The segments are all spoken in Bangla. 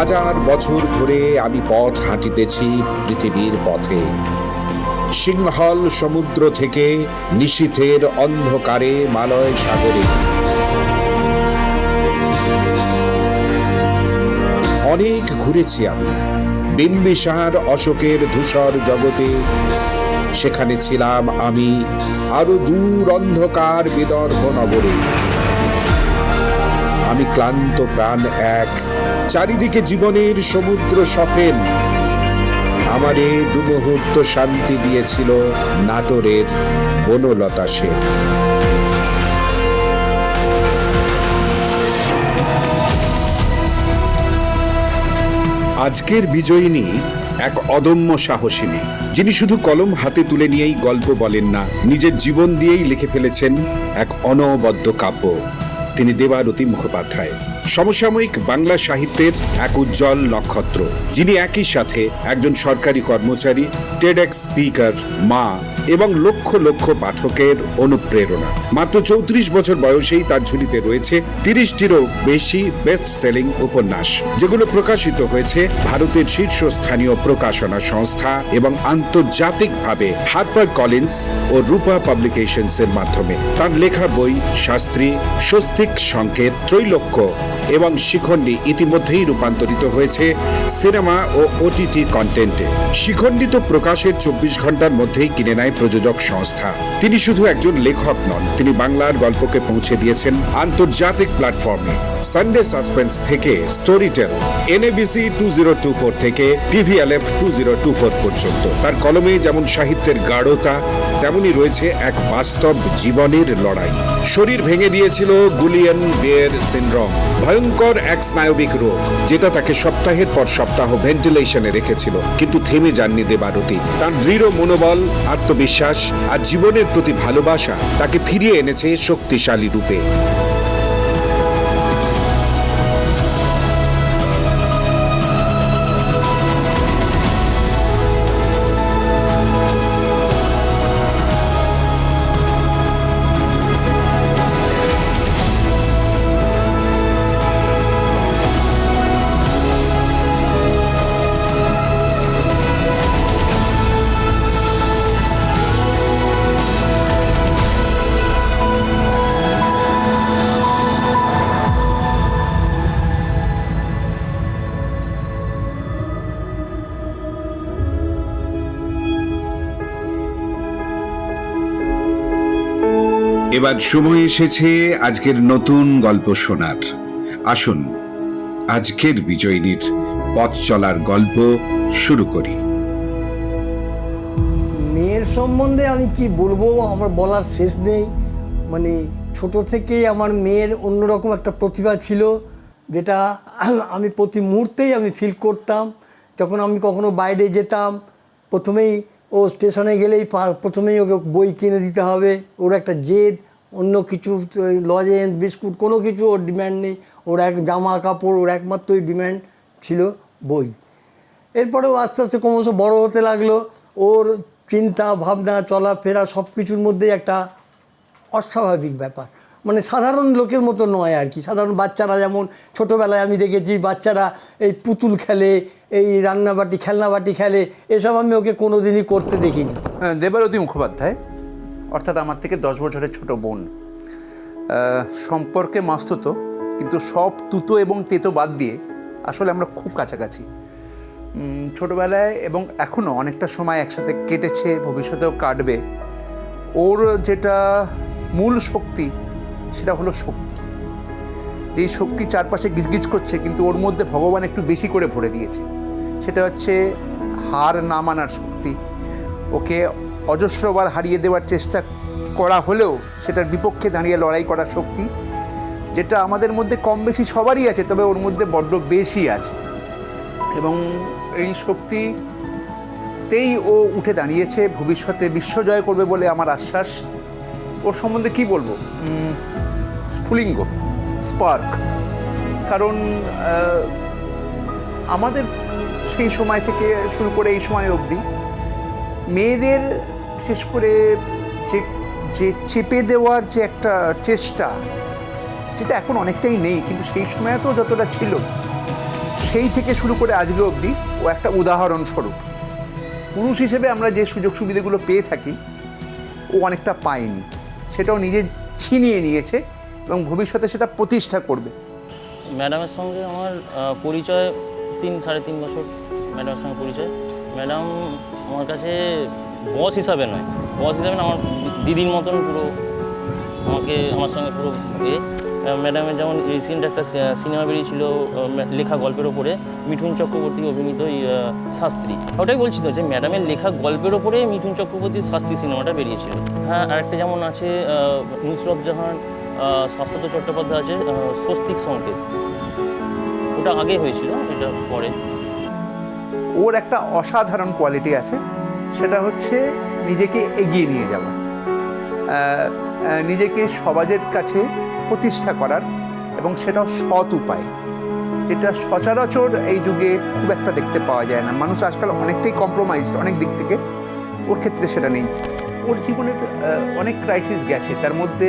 হাজার বছর ধরে আমি পথ হাঁটিতেছি পৃথিবীর পথে। সিংহল সমুদ্র থেকে নিশীথের অন্ধকারে মালয় সাগরে। অনেক ঘুরেছি আমি বিম্বিসার অশোকের ধূসর জগতে। সেখানে ছিলাম আমি আরো দূর অন্ধকার বিদর্ভ নগরে। আমি ক্লান্ত প্রাণ এক, চারিদিকে জীবনের সমুদ্র সফেন। আমারে দুমুহূর্ত শান্তি দিয়েছিল নাটোরের বনলতা সেন। আজকের বিজয়িনী এক অদম্য সাহসিনী, যিনি শুধু কলম হাতে তুলে নিয়েই গল্প বলেন না, নিজের জীবন দিয়েই লিখে ফেলেছেন এক অনবদ্য কাব্য। তিনি দেবারতী মুখোপাধ্যায়, সমসাময়িক বাংলা সাহিত্যের এক উজ্জ্বল নক্ষত্র, যিনি একই সাথে একজন সরকারি কর্মচারী, টেডএক্স স্পিকার, মা এবং লক্ষ লক্ষ পাঠকের অনুপ্রেরণা। মাত্র 34 বছর বয়সেই তার ঝুলিতে রয়েছে 30টিরও বেশি বেস্ট সেলিং উপন্যাস, যেগুলো প্রকাশিত হয়েছে ভারতের শীর্ষস্থানীয় প্রকাশনা সংস্থা এবং আন্তর্জাতিকভাবে হার্পার কলিন্স ও রূপা পাবলিকেশনসের মাধ্যমে। তার লেখা বই শাস্ত্রী, স্বস্তিক সংকেত, ত্রৈলোক্য এবং শিখণ্ডী ইতিমধ্যেই রূপান্তরিত হয়েছে সিনেমা ও ওটিটি কন্টেন্টে। শিখণ্ডী তো প্রকাশের 24 ঘন্টার মধ্যেই কিনে নেয় প্রযোজক সংস্থা। তিনি শুধু একজন লেখক নন, তিনি বাংলার গল্পকে পৌঁছে দিয়েছেন আন্তর্জাতিক প্ল্যাটফর্মে। সানডে সাসপেন্স থেকে স্টোরিটেল, এনএবিসি 2024 থেকে পিভিএলএফ 2024 পর্যন্ত। তার কলমে যেমন সাহিত্যের গাঢ়তা, তেমনি রয়েছে এক বাস্তব জীবনের লড়াই। শরীর ভেঙে দিয়েছিল গুলিয়ান বেয়ার সিনড্রোম, ভয়ঙ্কর এক স্নায়বিক রোগ, যেটা তাকে সপ্তাহের পর সপ্তাহ ভেন্টিলেশনে রেখেছিল। কিন্তু থেমে যাননি দেবারতী। তার দৃঢ় মনোবল, আত্মবিশ্বাস আর জীবনের প্রতি ভালোবাসা তাকে ফিরিয়ে এনেছে শক্তিশালী রূপে। এবার সময় এসেছে আজকের নতুন গল্প শোনার। আসুন আজকের বিজয়িনীর পথ চলার গল্প শুরু করি। মেয়ের সম্বন্ধে আমি কি বলবো, আমার বলার শেষ নেই। মানে ছোট থেকেই আমার মেয়ের অন্যরকম একটা প্রতিভা ছিল, যেটা আমি প্রতি মুহূর্তেই আমি ফিল করতাম। যখন আমি কখনো বাইরে যেতাম, প্রথমেই ও স্টেশনে গেলেই প্রথমেই ওকে বই কিনে দিতে হবে। ওর একটা জেদ, অন্য কিছু লজেন্স বিস্কুট কোনো কিছু ওর ডিম্যান্ড নেই। ওর এক জামা কাপড়, ওর একমাত্রই ডিম্যান্ড ছিল বই। এরপরেও আস্তে আস্তে ক্রমশ বড় হতে লাগলো। ওর চিন্তা ভাবনা, চলাফেরা সব কিছুর মধ্যেই একটা অস্বাভাবিক ব্যাপার, মানে সাধারণ লোকের মতো নয় আর কি। সাধারণ বাচ্চারা যেমন ছোটোবেলায় আমি দেখেছি বাচ্চারা এই পুতুল খেলে, এই রান্নাবাটি খেলনাবাটি খেলে, এসব আমি ওকে কোনো দিনই করতে দেখিনি। দেবারতী মুখোপাধ্যায়, অর্থাৎ আমার থেকে 10 বছরের ছোট বোন। সম্পর্কে মাস্তুতো, কিন্তু সব তুতো এবং তেতো বাদ দিয়ে আসলে আমরা খুব কাছাকাছি। ছোটোবেলায় এবং এখনও অনেকটা সময় একসাথে কেটেছে, ভবিষ্যতেও কাটবে। ওর যেটা মূল শক্তি, সেটা হলো শক্তি। যেই শক্তি চারপাশে গিজগিজ করছে, কিন্তু ওর মধ্যে ভগবান একটু বেশি করে ভরে দিয়েছে। সেটা হচ্ছে হার না মানার শক্তি। ওকে অজস্রবার হারিয়ে দেওয়ার চেষ্টা করা হলেও সেটার বিপক্ষে দাঁড়িয়ে লড়াই করার শক্তি, যেটা আমাদের মধ্যে কম বেশি সবারই আছে, তবে ওর মধ্যে বড্ড বেশি আছে। এবং এই শক্তিতেই ও উঠে দাঁড়িয়েছে, ভবিষ্যতে বিশ্বজয় করবে বলে আমার আশ্বাস। ওর সম্বন্ধে কি বলবো, স্ফুলিঙ্গ, স্পার্ক। কারণ আমাদের সেই সময় থেকে শুরু করে এই সময় অবধি মেয়েদের বিশেষ করে যে চেপে দেওয়ার যে একটা চেষ্টা, যেটা এখন অনেকটাই নেই, কিন্তু সেই সময় তো যতটা ছিল, সেই থেকে শুরু করে আজকে অবধি ও একটা উদাহরণস্বরূপ। পুরুষ হিসেবে আমরা যে সুযোগ সুবিধাগুলো পেয়ে থাকি ও অনেকটা পায়নি, সেটাও নিজে ছিনিয়ে নিয়েছে এবং ভবিষ্যতে সেটা প্রতিষ্ঠা করবে। ম্যাডামের সঙ্গে আমার পরিচয় 3-3.5 বছর ম্যাডামের সঙ্গে পরিচয়। ম্যাডাম আমার কাছে বস হিসাবে নয়, আমার দিদির মতন পুরো আমার সঙ্গে পুরো ম্যাডামের যেমন রিসেন্ট একটা সিনেমা বেরিয়েছিল লেখা গল্পের ওপরে, মিঠুন চক্রবর্তী অভিনীত শাস্ত্রী। ওটাই বলছি তো যে ম্যাডামের লেখা গল্পের ওপরে মিঠুন চক্রবর্তীর শাস্ত্রী সিনেমাটা বেরিয়েছিল। হ্যাঁ, আরেকটা যেমন আছে নুসরত জাহান, শাশ্বত চট্টোপাধ্যায় আছে স্বস্তিক সংকেত, ওটা আগে হয়েছিল, এটা পরে। ওর একটা অসাধারণ কোয়ালিটি আছে, সেটা হচ্ছে নিজেকে এগিয়ে নিয়ে যাওয়ার, নিজেকে সমাজের কাছে প্রতিষ্ঠা করার, এবং সেটাও সৎ উপায়, যেটা সচরাচর এই যুগে খুব একটা দেখতে পাওয়া যায় না। মানুষ আজকাল অনেকটাই কম্প্রোমাইজড অনেক দিক থেকে, ওর ক্ষেত্রে সেটা নেই। ওর জীবনের অনেক ক্রাইসিস গেছে, তার মধ্যে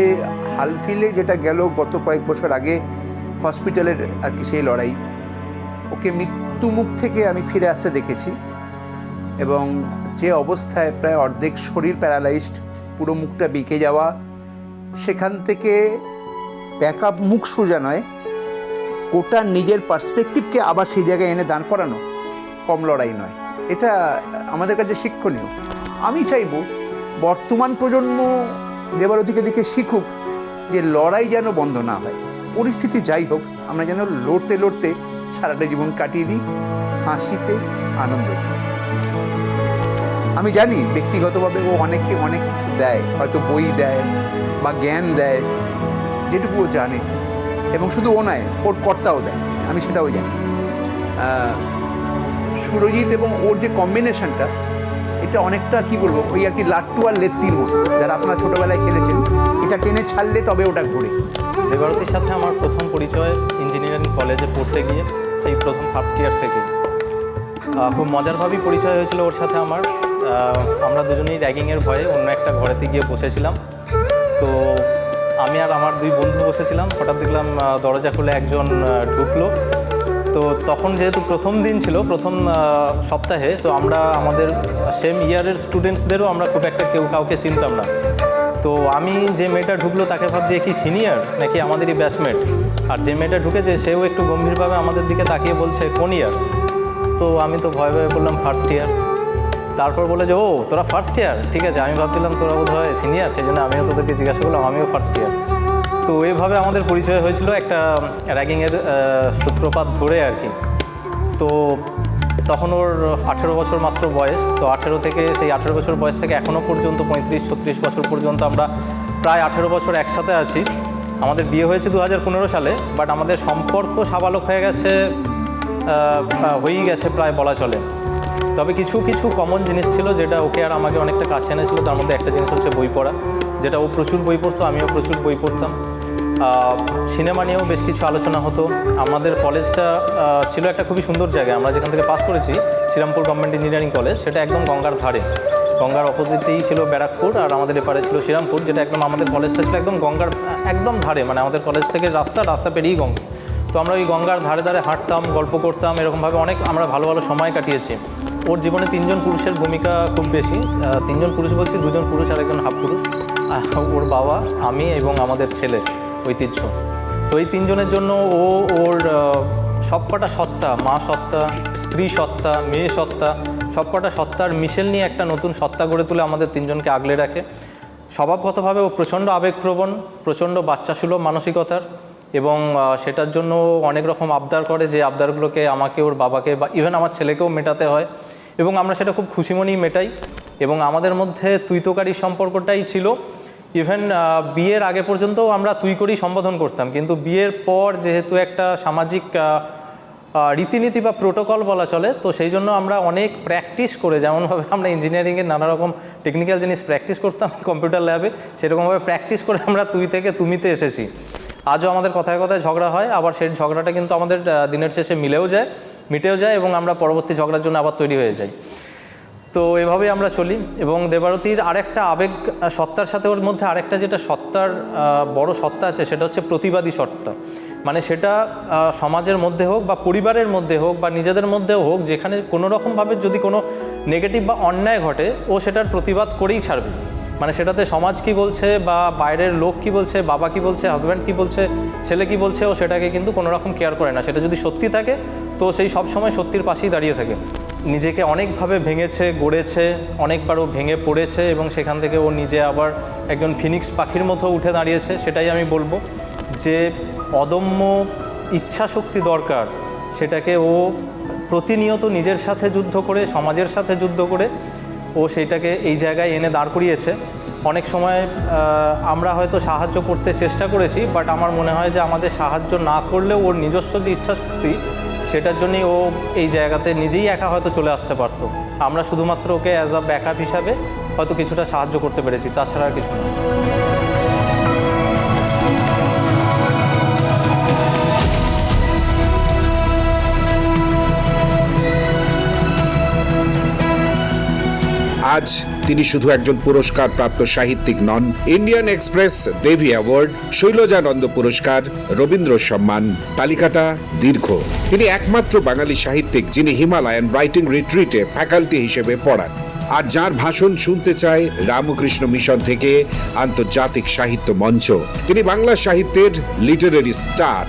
হালফিলে যেটা গেল গত কয়েক বছর আগে হসপিটালের আর কি সেই লড়াই, ওকে মৃত্যু মুখ থেকে আমি ফিরে আসতে দেখেছি, এবং যে অবস্থায় প্রায় অর্ধেক শরীর প্যারালাইজড, পুরো মুখটা বেঁকে যাওয়া, সেখান থেকে ব্যাকআপ মুখ সোজা নয়, গোটা নিজের পার্সপেক্টিভকে আবার সেই জায়গায় এনে দাঁড় করানো কম লড়াই নয়। এটা আমাদের কাছে শিক্ষণীয়। আমি চাইব বর্তমান প্রজন্ম দেবারতীকে দেখে শিখুক যে লড়াই যেন বন্ধ না হয়, পরিস্থিতি যাই হোক আমরা যেন লড়তে লড়তে সারাটা জীবন কাটিয়ে দিই হাসিতে, আনন্দে। আমি জানি ব্যক্তিগতভাবে ও অনেককে অনেক কিছু দেয়, হয়তো বই দেয় বা জ্ঞান দেয়, যেটুকু ও জানে, এবং শুধু ও নয়, ওর কর্তাও দেয়, আমি সেটাও জানি। সুরজিৎ এবং ওর যে কম্বিনেশনটা, এটা অনেকটা কি বলবো, ওই আর কি লাট্টু আর লেত্তির মতো, যারা আপনারা ছোটোবেলায় খেলেছেন, এটা টেনে ছাড়লে তবে ওটা ঘোরে। দেবারতীর সাথে আমার প্রথম পরিচয় ইঞ্জিনিয়ারিং কলেজে পড়তে গিয়ে, সেই প্রথম ফার্স্ট ইয়ার থেকে। খুব মজারভাবেই পরিচয় হয়েছিল ওর সাথে আমার। আমরা দুজনেই র্যাগিংয়ের ভয়ে অন্য একটা ঘরেতে গিয়ে বসেছিলাম। তো আমি আর আমার দুই বন্ধু বসেছিলাম, হঠাৎ দেখলাম দরজা খুলে একজন ঢুকলো। তো তখন যেহেতু প্রথম দিন ছিল, প্রথম সপ্তাহে, তো আমরা আমাদের সেম ইয়ারের স্টুডেন্টসদেরও আমরা খুব একটা কেউ কাউকে চিনতাম না। তো আমি যে মেয়েটা ঢুকলো তাকে ভাবছি কি সিনিয়র নাকি আমাদেরই ব্যাচমেট, আর যে মেয়েটা ঢুকেছে সেও একটু গম্ভীরভাবে আমাদের দিকে তাকিয়ে বলছে কোন ইয়ার। তো আমি তো ভয়ে ভয়ে বললাম ফার্স্ট ইয়ার। তারপর বলে যে ও তোরা ফার্স্ট ইয়ার, ঠিক আছে। আমি ভাবছিলাম তোরা বোধ হয় সিনিয়র, সেই জন্য আমিও তোদেরকে জিজ্ঞাসা করলাম, আমিও ফার্স্ট ইয়ার। তো এভাবে আমাদের পরিচয় হয়েছিল একটা র্যাগিংয়ের সূত্রপাত ধরে আর কি। তো তখন ওর 18 বছর মাত্র বয়স। তো 18 থেকে সেই 18 বছর বয়স থেকে এখনও পর্যন্ত 35-36 বছর পর্যন্ত আমরা প্রায় 18 বছর একসাথে আছি। আমাদের বিয়ে হয়েছে 2015 সালে, বাট আমাদের সম্পর্ক সাবালক হয়ে গেছে, হয়েই গেছে প্রায় বলা চলে। তবে কিছু কিছু কমন জিনিস ছিল যেটা ওকে আর আমাকে অনেকটা কাছে এনেছিল। তার মধ্যে একটা জিনিস হচ্ছে বই পড়া, যেটা ও প্রচুর বই পড়তো, আমিও প্রচুর বই পড়তাম। সিনেমা নিয়েও বেশ কিছু আলোচনা হতো। আমাদের কলেজটা ছিল একটা খুবই সুন্দর জায়গায়। আমরা যেখান থেকে পাস করেছি, শ্রীরামপুর গভর্নমেন্ট ইঞ্জিনিয়ারিং কলেজ, সেটা একদম গঙ্গার ধারে। গঙ্গার অপোজিটেই ছিল ব্যারাকপুর, আর আমাদের এপারে ছিল শ্রীরামপুর, যেটা একদম আমাদের কলেজটা ছিল একদম গঙ্গার একদম ধারে, মানে আমাদের কলেজ থেকে রাস্তা পেরিয়েই গঙ্গা। তো আমরা ওই গঙ্গার ধারে ধারে হাঁটতাম, গল্প করতাম, এরকমভাবে অনেক আমরা ভালো ভালো সময় কাটিয়েছি। ওর জীবনে 3 জন পুরুষের ভূমিকা খুব বেশি। 3 জন পুরুষ বলছি, 2 জন পুরুষ আর 1 জন হাফ পুরুষ, ওর বাবা, আমি এবং আমাদের ছেলে ঐতিহ্য। তো এই 3 জনের জন্য ওর সবকটা সত্তা, মা সত্তা, স্ত্রী সত্তা, মেয়ে সত্তা, সবকটা সত্তার মিশেল নিয়ে একটা নতুন সত্তা গড়ে তুলে আমাদের 3 জনকে আগলে রাখে। স্বভাবগতভাবে ও প্রচণ্ড আবেগপ্রবণ, প্রচণ্ড বাচ্চাসুলভ মানসিকতার, এবং সেটার জন্য অনেক রকম আবদার করে, যে আবদারগুলোকে আমাকে, ওর বাবাকে বা ইভেন আমার ছেলেকেও মেটাতে হয়, এবং আমরা সেটা খুব খুশিমনেই মেটাই। এবং আমাদের মধ্যে তুই তোকারি সম্পর্কটাই ছিল। ইভেন বিয়ের আগে পর্যন্তও আমরা তুই করেই সম্বোধন করতাম, কিন্তু বিয়ের পর যেহেতু একটা সামাজিক রীতিনীতি বা প্রোটোকল বলা চলে, তো সেই জন্য আমরা অনেক প্র্যাকটিস করে, যেমনভাবে আমরা ইঞ্জিনিয়ারিংয়ের নানা রকম টেকনিক্যাল জিনিস প্র্যাকটিস করতাম কম্পিউটার ল্যাবে, সেরকমভাবে প্র্যাকটিস করে আমরা তুই থেকে তুমিতে এসেছি। আজও আমাদের কথায় কথায় ঝগড়া হয়, আবার সেই ঝগড়াটা কিন্তু আমাদের দিনের শেষে মিটেও যায়, এবং আমরা পরবর্তী ঝগড়ার জন্য আবার তৈরি হয়ে যাই। তো এভাবেই আমরা চলি। এবং দেবারতীর আরেকটা আবেগ সত্তার সাথে ওর মধ্যে আরেকটা যেটা সত্তার বড় সত্তা আছে, সেটা হচ্ছে প্রতিবাদী সত্তা। মানে সেটা সমাজের মধ্যে হোক বা পরিবারের মধ্যে হোক বা নিজেদের মধ্যেও হোক, যেখানে কোনো রকমভাবে যদি কোনো নেগেটিভ বা অন্যায় ঘটে ও সেটার প্রতিবাদ করেই ছাড়বে। মানে সেটাতে সমাজ কি বলছে বা বাইরের লোক কি বলছে, বাবা কি বলছে, হাজব্যান্ড কি বলছে, ছেলে কি বলছে, ও সেটাকে কিন্তু কোনো রকম কেয়ার করে না। সেটা যদি সত্যি থাকে তো সেই সব সময় সত্যির পাশেই দাঁড়িয়ে থাকে। নিজেকে অনেকভাবে ভেঙেছে, গড়েছে, অনেকবারও ভেঙে পড়েছে এবং সেখান থেকে ও নিজে আবার একজন ফিনিক্স পাখির মতো উঠে দাঁড়িয়েছে। সেটাই আমি বলবো যে অদম্য ইচ্ছাশক্তি দরকার, সেটাকে ও প্রতিনিয়ত নিজের সাথে যুদ্ধ করে, সমাজের সাথে যুদ্ধ করে ও সেইটাকে এই জায়গায় এনে দাঁড় করিয়েছে। অনেক সময় আমরা হয়তো সাহায্য করতে চেষ্টা করেছি, বাট আমার মনে হয় যে আমাদের সাহায্য না করলেও ওর নিজস্ব যে ইচ্ছাশক্তি, সেটার জন্যই ও এই জায়গাতে নিজেই একা হয়তো চলে আসতে পারতো। আমরা শুধুমাত্র ওকে অ্যাজ আ ব্যাকআপ হিসাবে হয়তো কিছুটা সাহায্য করতে পেরেছি, তাছাড়া আর কিছু না। আজ তিনি শুধু একজন পুরস্কারপ্রাপ্ত সাহিত্যিক নন, ইন্ডিয়ান এক্সপ্রেস দেবী অ্যাওয়ার্ড, শৈলজানন্দ পুরস্কার, রবীন্দ্র সম্মান, তালিকাটা দীর্ঘ। তিনি একমাত্র বাঙালি সাহিত্যিক যিনি হিমালয়ান রাইটিং রিট্রিটে ফ্যাকাল্টি হিসেবে পড়ান, আর যার ভাষণ শুনতে চায় রামকৃষ্ণ মিশন থেকে আন্তর্জাতিক সাহিত্য মঞ্চ। তিনি বাংলা সাহিত্যের লিটারেরি স্টার।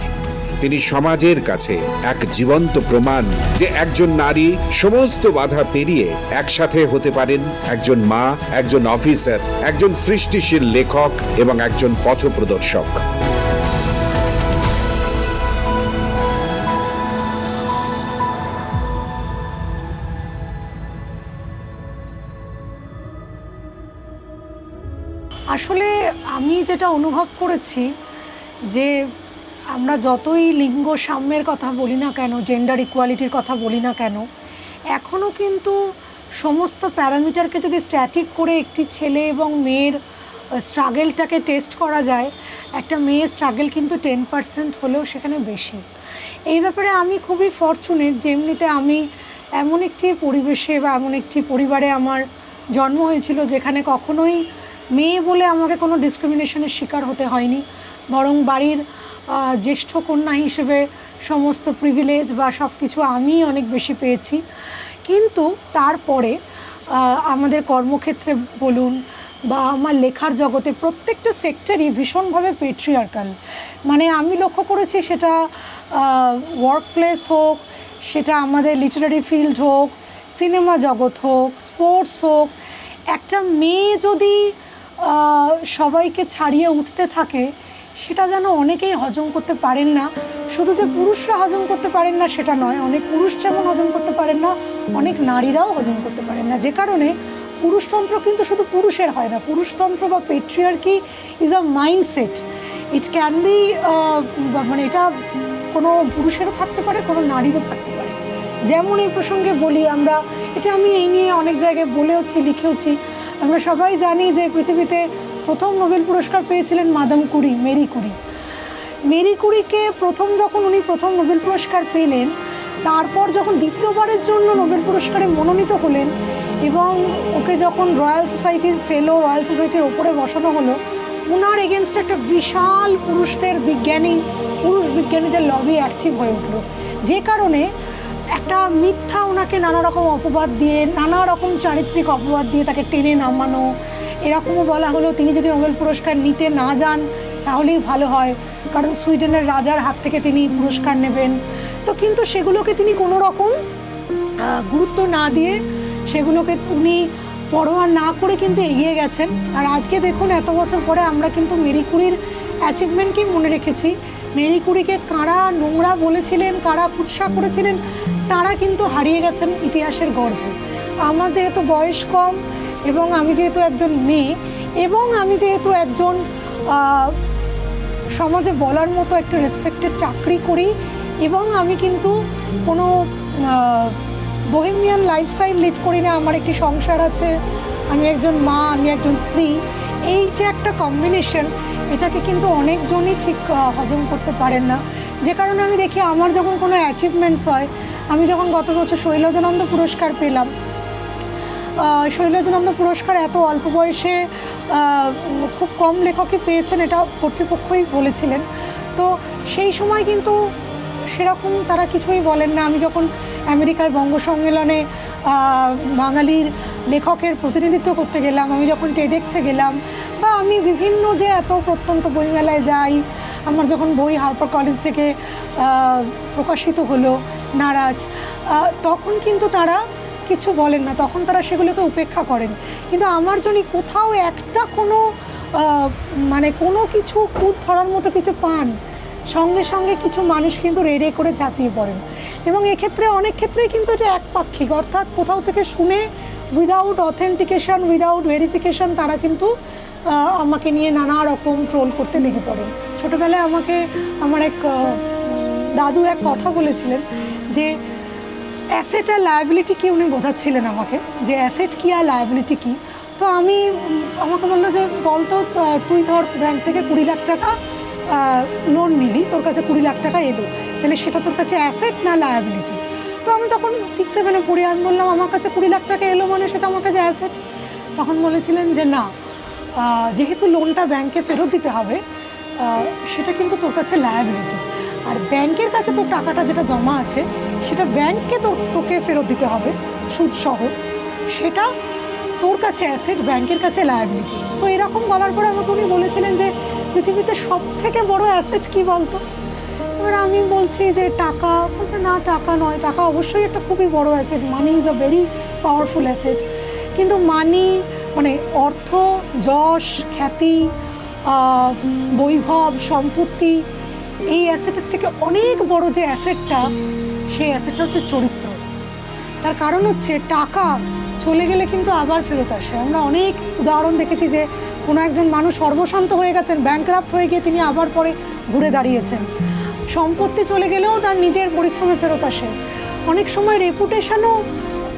তিনি সমাজের কাছে এক জীবন্ত প্রমাণ যে একজন নারী সমস্ত বাধা পেরিয়ে একসাথে হতে পারেন একজন মা, একজন অফিসার, একজন সৃষ্টিশীল লেখক এবং একজন পথপ্রদর্শক। আসলে আমি যেটা অনুভব করেছি যে আমরা যতই লিঙ্গ সাম্যের কথা বলি না কেন, জেন্ডার ইকুয়ালিটির কথা বলি না কেন, এখনও কিন্তু সমস্ত প্যারামিটারকে যদি স্ট্যাটিক করে একটি ছেলে এবং মেয়ের স্ট্রাগেলটাকে টেস্ট করা যায়, একটা মেয়ের স্ট্রাগেল কিন্তু 10% হলেও সেখানে বেশি। এই ব্যাপারে আমি খুবই ফরচুনেট যে এমনিতে আমি এমন একটি পরিবেশে বা এমন একটি পরিবারে আমার জন্ম হয়েছিল যেখানে কখনোই মেয়ে বলে আমাকে কোনো ডিসক্রিমিনেশনের শিকার হতে হয়নি, বরং বাড়ির জ্যেষ্ঠ কন্যা হিসেবে সমস্ত প্রিভিলেজ বা সব কিছু আমি অনেক বেশি পেয়েছি। কিন্তু তারপরে আমাদের কর্মক্ষেত্রে বলুন বা আমার লেখার জগতে প্রত্যেকটা সেক্টরই ভীষণভাবে পেট্রিয়ার্কাল। মানে আমি লক্ষ্য করেছি সেটা ওয়ার্ক প্লেস হোক, সেটা আমাদের লিটারারি ফিল্ড হোক, সিনেমা জগৎ হোক, স্পোর্টস হোক, একটা মেয়ে যদি সবাইকে ছাড়িয়ে উঠতে থাকে সেটা যেন অনেকেই হজম করতে পারেন না। শুধু যে পুরুষরা হজম করতে পারেন না সেটা নয়, অনেক পুরুষ যেমন হজম করতে পারেন না, অনেক নারীরাও হজম করতে পারেন না। যে কারণে পুরুষতন্ত্র কিন্তু শুধু পুরুষের হয় না। পুরুষতন্ত্র বা patriarchy is a mindset. It can be মানে এটা কোনো পুরুষেরও থাকতে পারে, কোনো নারীরও থাকতে পারে। যেমন এই প্রসঙ্গে বলি, আমরা এটা আমি এই নিয়ে অনেক জায়গায় বলেওছি, লিখেওছি। আমরা সবাই জানি যে পৃথিবীতে প্রথম নোবেল পুরস্কার পেয়েছিলেন Madame Curie, Marie Curie. Mary কুরিকে যখন উনি প্রথম নোবেল পুরস্কার পেলেন, তারপর যখন দ্বিতীয়বারের জন্য নোবেল পুরস্কারে মনোনীত হলেন এবং ওকে যখন রয়্যাল সোসাইটির ফেলো, রয়্যাল সোসাইটির ওপরে বসানো হলো, ওনার এগেনস্টে একটা বিশাল পুরুষ বিজ্ঞানীদের লবি অ্যাক্টিভ হয়ে উঠল। যে কারণে একটা মিথ্যা ওনাকে নানা রকম অপবাদ দিয়ে, নানা রকম চারিত্রিক অপবাদ দিয়ে তাকে টেনে নামানো, এরকমও বলা হলো তিনি যদি নোবেল পুরস্কার নিতে না যান তাহলেই ভালো হয়, কারণ সুইডেনের রাজার হাত থেকে তিনি পুরস্কার নেবেন। তো কিন্তু সেগুলোকে তিনি কোনো রকম গুরুত্ব না দিয়ে, সেগুলোকে উনি পরোয়া না করে কিন্তু এগিয়ে গেছেন। আর আজকে দেখুন, এত বছর পরে আমরা কিন্তু মেরি কুরির অ্যাচিভমেন্টকেই মনে রেখেছি। মেরি কুরিকে কারা নোংরা বলেছিলেন, কারা কুৎসা করেছিলেন, তারা কিন্তু হারিয়ে গেছেন ইতিহাসের গর্ভে। আমার যেহেতু বয়স কম এবং আমি যেহেতু একজন মেয়ে এবং আমি যেহেতু একজন সমাজে বলার মতো একটা রেসপেক্টেড চাকরি করি এবং আমি কিন্তু কোনো বোহেমিয়ান লাইফস্টাইল লিড করি না, আমার একটি সংসার আছে, আমি একজন মা, আমি একজন স্ত্রী, এই যে একটা কম্বিনেশন, এটাকে কিন্তু অনেকজনই ঠিক হজম করতে পারেন না। যে কারণে আমি দেখি আমার যখন কোনো অ্যাচিভমেন্টস হয়, আমি যখন গত বছর শৈলজানন্দ পুরস্কার পেলাম, শৈলজানন্দ পুরস্কার এত অল্প বয়সে খুব কম লেখকই পেয়েছেন, এটা কর্তৃপক্ষই বলেছিলেন। তো সেই সময় কিন্তু সেরকম তারা কিছুই বলেন না। আমি যখন আমেরিকায় বঙ্গ সম্মেলনে বাঙালির লেখকের প্রতিনিধিত্ব করতে গেলাম, আমি যখন টেডেক্সে গেলাম, বা আমি বিভিন্ন যে এত প্রত্যন্ত বইমেলায় যাই, আমার যখন বই হার্পার কলেজ থেকে প্রকাশিত হলো নারাজ, তখন কিন্তু তারা কিছু বলেন না, তখন তারা সেগুলোকে উপেক্ষা করেন। কিন্তু আমার জন্য কোথাও একটা কোনো মানে কোনো কিছু কুদ ধরার মতো কিছু পান, সঙ্গে সঙ্গে কিছু মানুষ কিন্তু রেড়ে করে ঝাঁপিয়ে পড়েন। এবং এক্ষেত্রে অনেক ক্ষেত্রেই কিন্তু এটা একপাক্ষিক, অর্থাৎ কোথাও থেকে শুনে উইদাউট অথেন্টিকেশন, উইদাউট ভেরিফিকেশন তারা কিন্তু আমাকে নিয়ে নানা রকম ট্রোল করতে লেগে পড়েন। ছোটোবেলায় আমাকে আমার এক দাদু এক কথা বলেছিলেন যে অ্যাসেট আর লায়াবিলিটি কি, উনি বোঝাচ্ছিলেন আমাকে যে অ্যাসেট কী আর লায়াবিলিটি কী। তো আমাকে বললো যে বলতো, তুই ধর ব্যাংক থেকে 20 লাখ টাকা লোন নিলি, তোর কাছে 20 লাখ টাকা এলো, তাহলে সেটা তোর কাছে অ্যাসেট না লায়াবিলিটি? তো আমি তখন 6-7-এ পড়ি, আমি বললাম আমার কাছে 20 লাখ টাকা এলো মানে সেটা আমার কাছে অ্যাসেট। তখন বলেছিলেন যে না, যেহেতু লোনটা ব্যাংকে ফেরত দিতে হবে, সেটা কিন্তু তোর কাছে লায়াবিলিটি, আর ব্যাংকের কাছে তোর টাকাটা যেটা জমা আছে সেটা ব্যাংককে তোকে ফেরত দিতে হবে সুদসহ, সেটা তোর কাছে অ্যাসেট, ব্যাংকের কাছে লায়াবিলিটি। তো এরকম বলার পরে আমাকে উনি বলেছিলেন যে পৃথিবীতে সব থেকে বড় অ্যাসেট কী বলতো? এবার আমি বলছি যে টাকা। বলছে না, টাকা নয়, টাকা অবশ্যই একটা খুবই বড় asset, money is a very powerful asset, কিন্তু মানি মানে অর্থ, যশ, খ্যাতি, বৈভব, সম্পত্তি, এই অ্যাসেটের থেকে অনেক বড় যে অ্যাসেটটা, সেই অ্যাসেটটা হচ্ছে চরিত্র। তার কারণ হচ্ছে টাকা চলে গেলে কিন্তু আবার ফেরত আসে। আমরা অনেক উদাহরণ দেখেছি যে কোনো একজন মানুষ সর্বশান্ত হয়ে গেছেন, ব্যাংকরাপ্ট হয়ে গিয়ে তিনি আবার পরে ঘুরে দাঁড়িয়েছেন। সম্পত্তি চলে গেলেও তার নিজের পরিশ্রমে ফেরত আসে। অনেক সময় রেপুটেশনও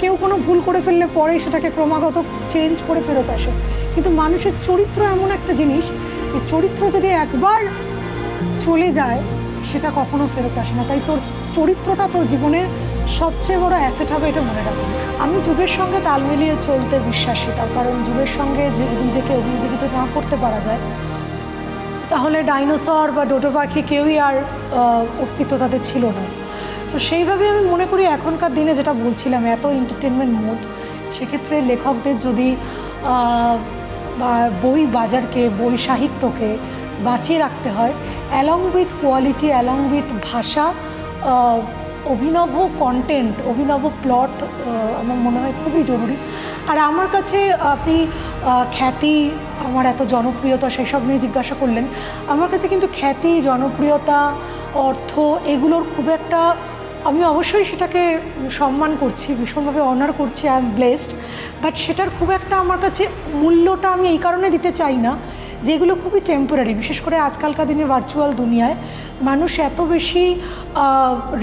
কেউ কোনো ভুল করে ফেললে পরে সেটাকে ক্রমাগত চেঞ্জ করে ফেরত আসে। কিন্তু মানুষের চরিত্র এমন একটা জিনিস যে চরিত্র যদি একবার চলে যায় সেটা কখনো ফেরত আসে না। তাই তোর চরিত্রটা তোর জীবনের সবচেয়ে বড় অ্যাসেট হবে, এটা মনে রাখুন। আমি যুগের সঙ্গে তাল মিলিয়ে চলতে বিশ্বাসী, তার কারণ যুগের সঙ্গে যে নিজেকে অভিযোজিত না করতে পারা যায়, তাহলে ডাইনোসর বা ডোডো পাখি কেউই আর অস্তিত্ব তাদের ছিল না। তো সেইভাবে আমি মনে করি এখনকার দিনে যেটা বলছিলাম, এত এন্টারটেনমেন্ট মোড, সেক্ষেত্রে লেখকদের যদি বা বই বাজারকে, বই সাহিত্যকে বাঁচিয়ে রাখতে হয়, along with quality, along with ভাষা, অভিনব কন্টেন্ট, অভিনব প্লট আমার মনে হয় খুবই জরুরি। আর আমার কাছে আপনি খ্যাতি, আমার এত জনপ্রিয়তা, সেসব নিয়ে জিজ্ঞাসা করলেন। আমার কাছে কিন্তু খ্যাতি, জনপ্রিয়তা, অর্থ এগুলোর খুব একটা, আমি অবশ্যই সেটাকে সম্মান করছি, ভীষণভাবে অনার করছি, আই এম ব্লেসড, বাট সেটার খুব একটা আমার কাছে মূল্যটা আমি এই কারণে দিতে চাই না যেগুলো খুবই টেম্পোরারি। বিশেষ করে আজকালকার দিনে ভার্চুয়াল দুনিয়ায় মানুষ এত বেশি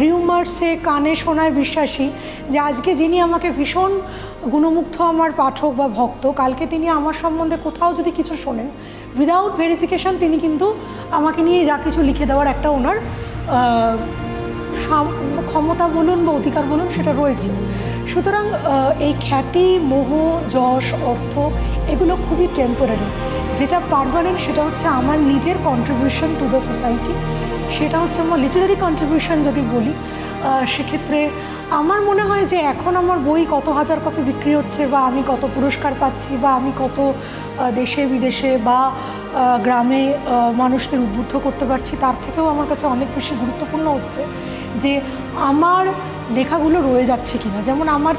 রিউমার্সে, কানে শোনায় বিশ্বাসী যে আজকে যিনি আমাকে ভীষণ গুণমুগ্ধ আমার পাঠক বা ভক্ত, কালকে তিনি আমার সম্বন্ধে কোথাও যদি কিছু শোনেন, উইদাউট ভেরিফিকেশান তিনি কিন্তু আমাকে নিয়ে যা কিছু লিখে দেওয়ার একটা ওনার ক্ষমতা বলুন বা অধিকার বলুন, সেটা রয়েছে। সুতরাং এই খ্যাতি, মোহ, যশ, অর্থ এগুলো খুবই টেম্পোরারি। যেটা পার্মানেন্ট সেটা হচ্ছে আমার নিজের কন্ট্রিবিউশন টু দ্য সোসাইটি, সেটা হচ্ছে আমার লিটারারি কন্ট্রিবিউশন যদি বলি। সেক্ষেত্রে আমার মনে হয় যে এখন আমার বই কত হাজার কপি বিক্রি হচ্ছে, বা আমি কত পুরস্কার পাচ্ছি, বা আমি কত দেশে বিদেশে বা গ্রামে মানুষদের উদ্বুদ্ধ করতে পারছি, তার থেকেও আমার কাছে অনেক বেশি গুরুত্বপূর্ণ হচ্ছে যে আমার লেখাগুলো রয়ে যাচ্ছে কিনা। যেমন আমার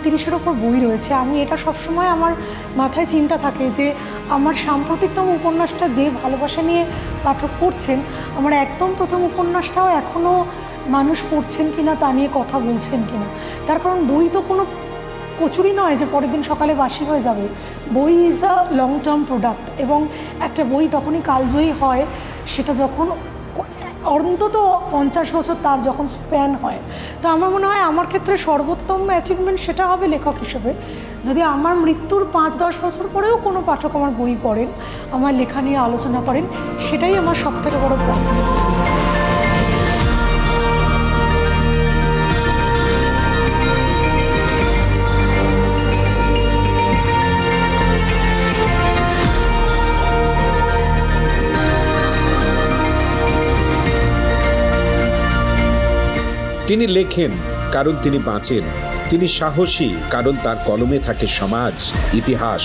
30-এর ওপর বই রয়েছে। আমি এটা সবসময় আমার মাথায় চিন্তা থাকে যে আমার সাম্প্রতিকতম উপন্যাসটা যে ভালোবাসা নিয়ে পাঠক পড়ছেন, আমার একদম প্রথম উপন্যাসটাও এখনও মানুষ পড়ছেন কিনা তা নিয়ে কথা বলছেন কিনা। তার কারণ বই তো কোনো কচুরি নয় যে পরের দিন সকালে বাসি হয়ে যাবে। বই is a long term product, এবং একটা বই তখনই কালজয়ী হয় সেটা যখন অন্তত 50 বছর তার যখন স্প্যান হয়। তো আমার মনে হয় আমার ক্ষেত্রে সর্বোত্তম অ্যাচিভমেন্ট সেটা হবে লেখক হিসেবে যদি আমার মৃত্যুর 5-10 বছর পরেও কোনো পাঠক আমার বই পড়েন, আমার লেখা নিয়ে আলোচনা করেন, সেটাই আমার সবথেকে বড় প্রাপ্তি। তিনি লেখেন কারণ তিনি বাঁচেন, তিনি সাহসী কারণ তার কলমে থাকে সমাজ, ইতিহাস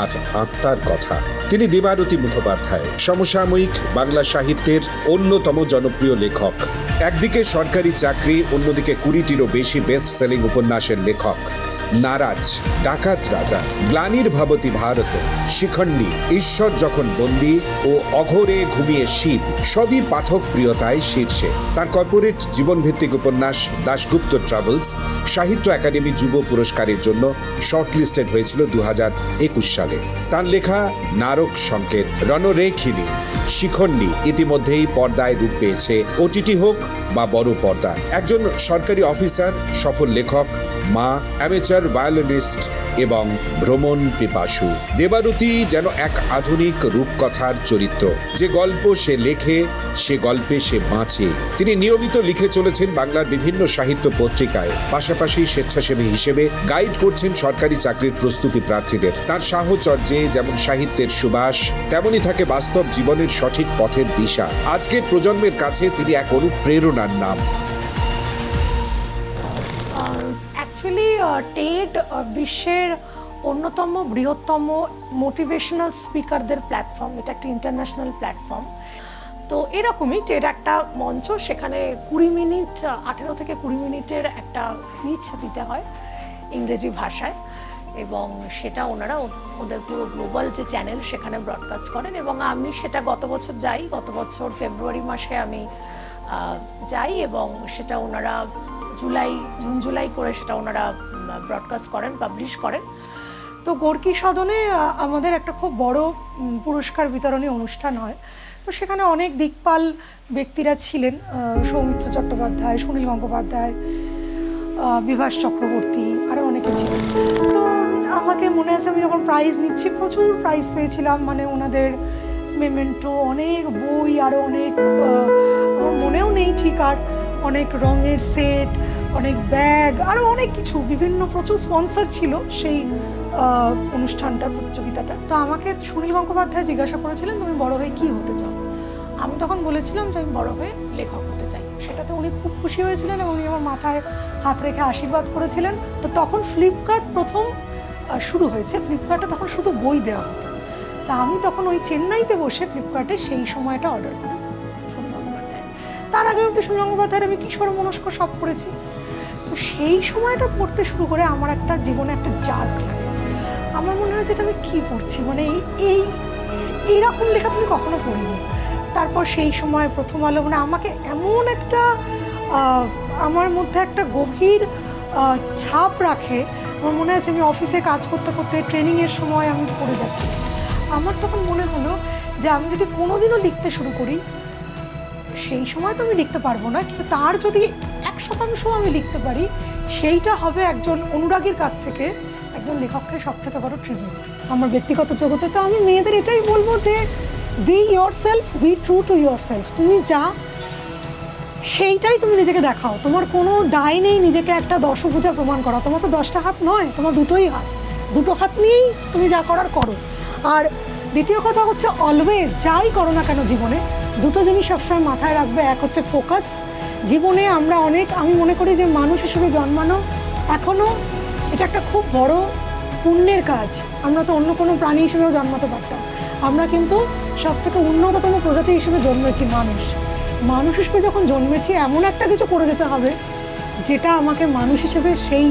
আর আত্মার কথা। তিনি দেবারতী মুখোপাধ্যায়, সমসাময়িক বাংলা সাহিত্যের অন্যতম জনপ্রিয় লেখক। একদিকে সরকারি চাকরি, অন্যদিকে 20টিরও বেশি বেস্ট সেলিং উপন্যাসের লেখক। নারাজ, ডাকাত রাজা, গ্লানির ভবতি ভারত, শিখণ্ডী, ঈশ্বর যখন বন্দী ও অঘোরে ঘুমিয়ে শিব সবই পাঠক প্রিয়তায় শীর্ষে। তার কর্পোরেট জীবনভিত্তিক উপন্যাস দাশগুপ্ত ট্রাভেলস সাহিত্য একাডেমি যুব পুরস্কারের জন্য শর্টলিস্টেড হয়েছিল 2021 সালে। তার লেখা নারক সংকেত, রণরেখিনী, শিখণ্ডী ইতিমধ্যেই পর্দায় রূপ পেয়েছে, ওটিটি হোক বা বড় পর্দা। একজন সরকারি অফিসার, সফল লেখক, মা, অ্যামেচার ভায়োলিনিস্ট এবং ভ্রমণ পিপাসু। দেবারতী যেন এক আধুনিক রূপকথার চরিত্র। যে গল্প সে লেখে, সে গল্পে সে বাঁচে। তিনি নিয়মিত লিখে চলেছেন বাংলার বিভিন্ন সাহিত্য পত্রিকায়, পাশাপাশি স্বেচ্ছাসেবী হিসেবে গাইড করছেন সরকারি চাকরির প্রস্তুতি প্রার্থীদের। তার সাহচর্যে যেমন সাহিত্যের সুবাস, তেমনই থাকে বাস্তব জীবনের সঠিক পথের দিশা। আজকের প্রজন্মের কাছে তিনি এক অনুপ্রেরণার নাম। অ্যাকচুয়ালি টেড বিশ্বের অন্যতম বৃহত্তম মোটিভেশনাল স্পিকারদের প্ল্যাটফর্ম, এটা একটা ইন্টারন্যাশনাল প্ল্যাটফর্ম। তো এরকমই টেড একটা মঞ্চ, সেখানে 20 মিনিট, 18 থেকে 20 মিনিটের একটা স্পিচ দিতে হয় ইংরেজি ভাষায়, এবং সেটা ওনারা ওদের পুরো গ্লোবাল যে চ্যানেল সেখানে ব্রডকাস্ট করেন। এবং আমি সেটা গত বছর যাই, গত বছর ফেব্রুয়ারি মাসে আমি যাই, এবং সেটা ওনারা জুন জুলাই করে সেটা ওনারা ব্রডকাস্ট করেন, পাবলিশ করেন। তো গোর্কি সদনে আমাদের একটা খুব বড় পুরস্কার বিতরণী অনুষ্ঠান হয়। তো সেখানে অনেক দিকপাল ব্যক্তিরা ছিলেন, সৌমিত্র চট্টোপাধ্যায়, সুনীল গঙ্গোপাধ্যায়, বিভাস চক্রবর্তী, আরও অনেকে ছিলেন। তো আমাকে মনে আছে আমি যখন প্রাইজ নিচ্ছি, প্রচুর প্রাইজ পেয়েছিলাম, মানে ওনাদের মেমেন্টো, অনেক বই, আরও অনেক আমার মনেও নেই ঠিক, আর অনেক রঙের সেট, অনেক ব্যাগ, আরও অনেক কিছু, বিভিন্ন প্রচুর স্পন্সর ছিল সেই অনুষ্ঠানটার, প্রতিযোগিতাটা। তো আমাকে সুনীল গঙ্গোপাধ্যায় জিজ্ঞাসা করেছিলেন তুমি বড় হয়ে কী হতে চাও। আমি তখন বলেছিলাম যে আমি বড় হয়ে লেখক হতে চাই। সেটাতে উনি খুব খুশি হয়েছিলেন এবং উনি আমার মাথায় হাত রেখে আশীর্বাদ করেছিলেন। তো তখন ফ্লিপকার্ট প্রথম শুরু হয়েছে, ফ্লিপকার্টে তখন শুধু বই দেওয়া হতো। তা আমি তখন ওই চেন্নাইতে বসে ফ্লিপকার্টে সেই সময়টা অর্ডার করি সুনীল গঙ্গোপাধ্যায়। তার আগে অব্দি সুনীল গঙ্গোপাধ্যায়ের আমি কিশোর মনস্ক সব পড়েছি। তো সেই সময়টা পড়তে শুরু করে আমার একটা জীবনে একটা জার্ক লাগে। আমার মনে হয় যেটা আমি কী পড়ছি, মানে এইরকম লেখা তুমি কখনো পড়িনি। তারপর সেই সময় প্রথম আলো, মানে আমাকে এমন একটা আমার মধ্যে একটা গভীর ছাপ রাখে। আমার মনে আছে আমি অফিসে কাজ করতে করতে ট্রেনিংয়ের সময় আমি পড়ে যাচ্ছি। আমার তখন মনে হলো যে আমি যদি কোনোদিনও লিখতে শুরু করি, সেই সময় তো আমি লিখতে পারবো না, কিন্তু তার যদি 1% আমি লিখতে পারি, সেইটা হবে একজন অনুরাগীর কাছ থেকে একজন লেখককে সব থেকে বড় ট্রিবিউট। আমার ব্যক্তিগত জগতে তো আমি মেয়েদের এটাই বলবো যে B your self, be true to your self. তুমি যা সেইটাই তুমি নিজেকে দেখাও। তোমার কোনো দায় নেই নিজেকে একটা দশভুজা প্রমাণ করা। তোমার তো 10টা হাত নয়, তোমার দুটোই হাত। দুটো হাত নিয়েই তুমি যা করার করো। আর দ্বিতীয় কথা হচ্ছে অলওয়েজ যাই করো না কেন জীবনে, দুটো জিনিস সবসময় মাথায় রাখবে। এক হচ্ছে ফোকাস। জীবনে আমরা আমি মনে করি যে মানুষ হিসেবে জন্মানো এখনও এটা একটা খুব বড় পুণ্যের কাজ। আমরা তো অন্য কোনো প্রাণী হিসেবেও জন্মাতে পারতাম, আমরা কিন্তু সব থেকে উন্নততম প্রজাতি হিসেবে জন্মেছি। মানুষ হিসেবে যখন জন্মেছি, এমন একটা কিছু করে যেতে হবে যেটা আমাকে মানুষ হিসেবে সেই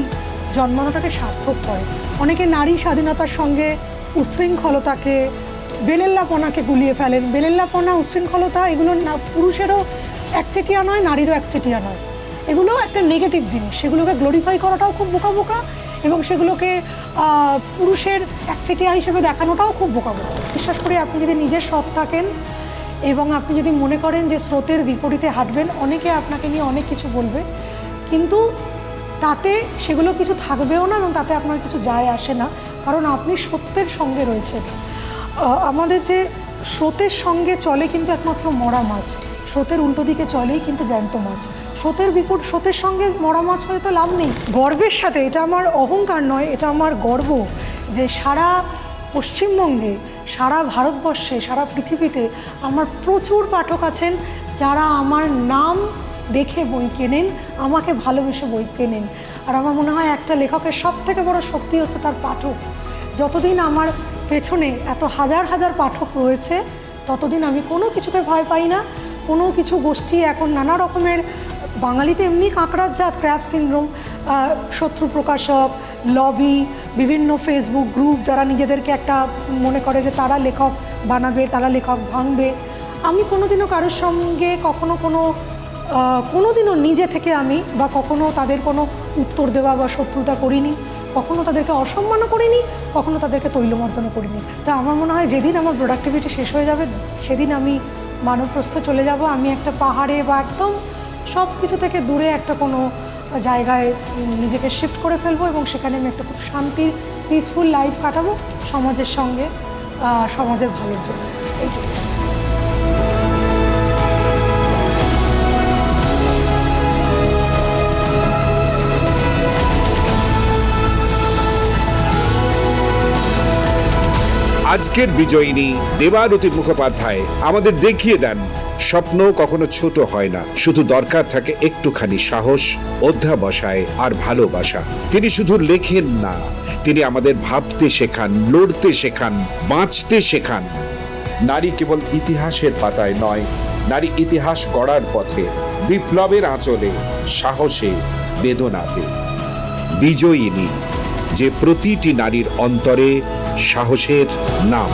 জন্মানোটাকে সার্থক করে। অনেকে নারী স্বাধীনতার সঙ্গে উশৃঙ্খলতাকে, বেলেল্লাপনাকে গুলিয়ে ফেলেন। বেলেল্লাপনা, উশৃঙ্খলতা এগুলো না পুরুষেরও একচেটিয়া নয়, নারীরও একচেটিয়া নয়। এগুলো একটা নেগেটিভ জিনিস। সেগুলোকে গ্লোরিফাই করাটাও খুব বোকা, এবং সেগুলোকে পুরুষের একচেটিয়া হিসেবে দেখানোটাও খুব বোকা। বিশ্বাস করি আপনি যদি নিজের সৎ থাকেন এবং আপনি যদি মনে করেন যে স্রোতের বিপরীতে হাঁটবেন, অনেকে আপনাকে নিয়ে অনেক কিছু বলবে, কিন্তু তাতে সেগুলো কিছু থাকবেও না এবং তাতে আপনার কিছু যায় আসে না, কারণ আপনি সত্যের সঙ্গে রয়েছেন। আমাদের যে স্রোতের সঙ্গে চলে কিন্তু একমাত্র মরা মাছ, স্রোতের উল্টো দিকে চলেই কিন্তু জ্যান্ত মাছ। স্রোতের সঙ্গে মরা মাছ হয়ে তো লাভ নেই। গর্বের সাথে, এটা আমার অহংকার নয়, এটা আমার গর্ব যে সারা পশ্চিমবঙ্গে, সারা ভারতবর্ষে, সারা পৃথিবীতে আমার প্রচুর পাঠক আছেন যারা আমার নাম দেখে বই কেনেন, আমাকে ভালোবেসে বই কেনেন। আর আমার মনে হয় একটা লেখকের সবথেকে বড় শক্তি হচ্ছে তার পাঠক। যতদিন আমার পেছনে এত হাজার হাজার পাঠক রয়েছে, ততদিন আমি কোনো কিছুকে ভয় পাই না। কোনো কিছু গোষ্ঠী এখন নানা রকমের, বাঙালিতে এমনি কাঁকড়ার জাত, ক্র্যাব সিনড্রোম, শত্রু প্রকাশক, লবি, বিভিন্ন ফেসবুক গ্রুপ যারা নিজেদেরকে একটা মনে করে যে তারা লেখক বানাবে, তারা লেখক ভাঙবে। আমি কোনোদিনও কারোর সঙ্গে কোনোদিনও নিজে থেকে আমি বা কখনো তাদের কোনো উত্তর দেওয়া বা শত্রুতা করিনি, কখনো তাদেরকে অসম্মানও করিনি, কখনো তাদেরকে তৈলমর্দনও করিনি। তা আমার মনে হয় যেদিন আমার প্রোডাক্টিভিটি শেষ হয়ে যাবে, সেদিন আমি মানবপ্রস্থে চলে যাব। আমি একটা পাহাড়ে বা একদম সব কিছু থেকে দূরে একটা কোনো জায়গায় নিজেকে শিফট করে ফেলবো এবং সেখানে আমি একটা খুব শান্তির পিসফুল লাইফ কাটাবো সমাজের সঙ্গে, সমাজের ভালোর জন্য। এইটুকু। আজকের বিজয়িনী দেবারতী মুখোপাধ্যায় আমাদের দেখিয়ে দেন স্বপ্ন কখনো ছোট হয় না, শুধু দরকার থাকে একটুখানি সাহস, অধ্যাবসায় আর ভালোবাসা। তিনি শুধু লেখেন না, তিনি আমাদের ভাবতে শেখান, লড়তে শেখান, বাঁচতে শেখান। নারী কেবল ইতিহাসের পাতায় নয়, নারী ইতিহাস গড়ার পথে, বিপ্লবের আঁচলে, সাহসে, বেদনাতে। বিজয়িনী, যে প্রতিটি নারীর অন্তরে সাহসের নাম।